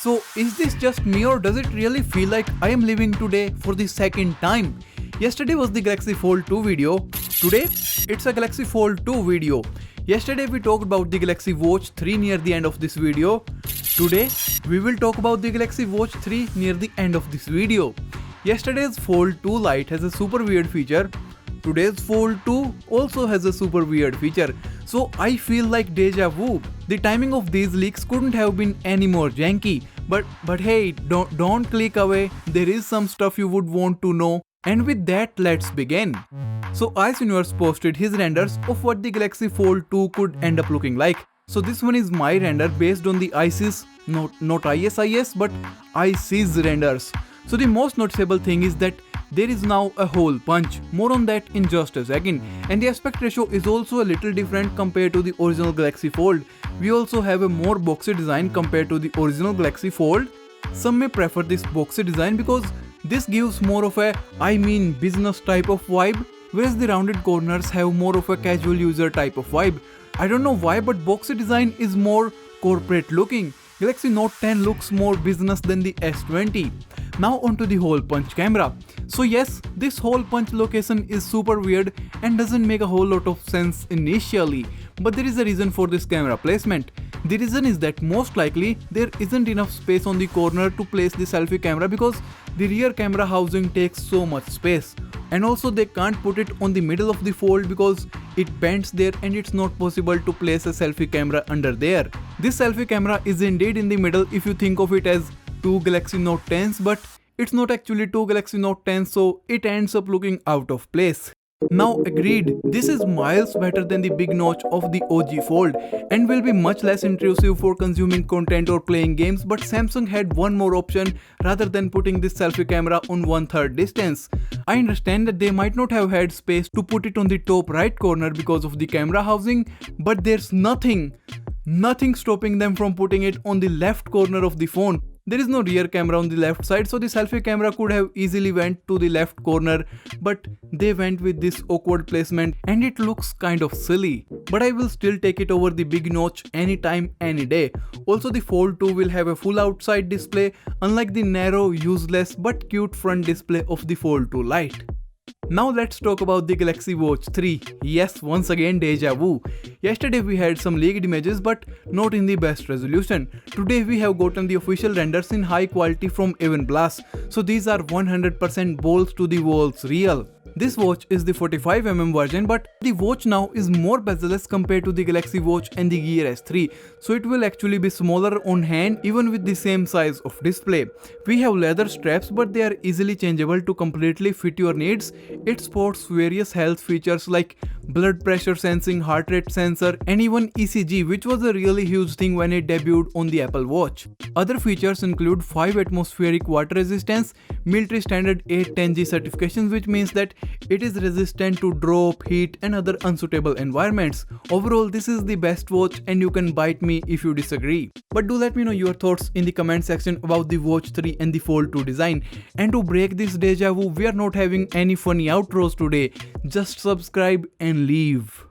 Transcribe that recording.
So is this just me or does it really feel like I am living today for the second time? Yesterday was the Galaxy Fold 2 video. Today it's a Galaxy Fold 2 video. Yesterday we talked about the Galaxy Watch 3 near the end of this video. Today we will talk about the Galaxy Watch 3 near the end of this video. Yesterday's Fold 2 Lite has a super weird feature. Today's Fold 2 also has a super weird feature. So I feel like deja vu. The timing of these leaks couldn't have been any more janky. But hey, don't click away. There is some stuff you would want to know. And with that, let's begin. So Ice Universe posted his renders of what the Galaxy Fold 2 could end up looking like. So this one is my render based on the ISIS, not ISIS but ISIS renders. So the most noticeable thing is that there is now a hole punch. More on that in just a second. And the aspect ratio is also a little different compared to the original Galaxy Fold. We also have a more boxy design compared to the original Galaxy Fold. Some may prefer this boxy design because this gives more of a business type of vibe, whereas the rounded corners have more of a casual user type of vibe. I don't know why, but boxy design is more corporate looking. Galaxy Note 10 looks more business than the S20. Now onto the hole punch camera. So yes, this hole punch location is super weird and doesn't make a whole lot of sense initially, but there is a reason for this camera placement. The reason is that most likely there isn't enough space on the corner to place the selfie camera because the rear camera housing takes so much space. And also they can't put it on the middle of the fold because it bends there and it's not possible to place a selfie camera under there. This selfie camera is indeed in the middle if you think of it as two Galaxy Note 10s, but it's not actually two Galaxy Note 10s, so it ends up looking out of place. Now agreed, this is miles better than the big notch of the OG Fold and will be much less intrusive for consuming content or playing games, but Samsung had one more option rather than putting this selfie camera on 1/3 distance. I understand that they might not have had space to put it on the top right corner because of the camera housing, but there's nothing stopping them from putting it on the left corner of the phone. There is no rear camera on the left side, so the selfie camera could have easily went to the left corner, but they went with this awkward placement and it looks kind of silly. But I will still take it over the big notch anytime, any day. Also, the Fold 2 will have a full outside display, unlike the narrow, useless but cute front display of the Fold 2 Lite. Now let's talk about the Galaxy Watch 3. Yes, once again deja vu. Yesterday we had some leaked images but not in the best resolution. Today we have gotten the official renders in high quality from Evenblast. So these are 100% balls to the walls real. This watch is the 45mm version, but the watch now is more bezel-less compared to the Galaxy Watch and the Gear S3, so it will actually be smaller on hand even with the same size of display. We have leather straps, but they are easily changeable to completely fit your needs. It sports various health features like blood pressure sensing, heart rate sensor, and even ECG, which was a really huge thing when it debuted on the Apple Watch. Other features include 5 atmospheric water resistance, military standard 810G certifications, which means that it is resistant to drop, heat and other unsuitable environments. Overall, this is the best watch and you can bite me if you disagree. But do let me know your thoughts in the comment section about the Watch 3 and the Fold 2 design. And to break this deja vu, we are not having any funny outros today. Just subscribe and leave.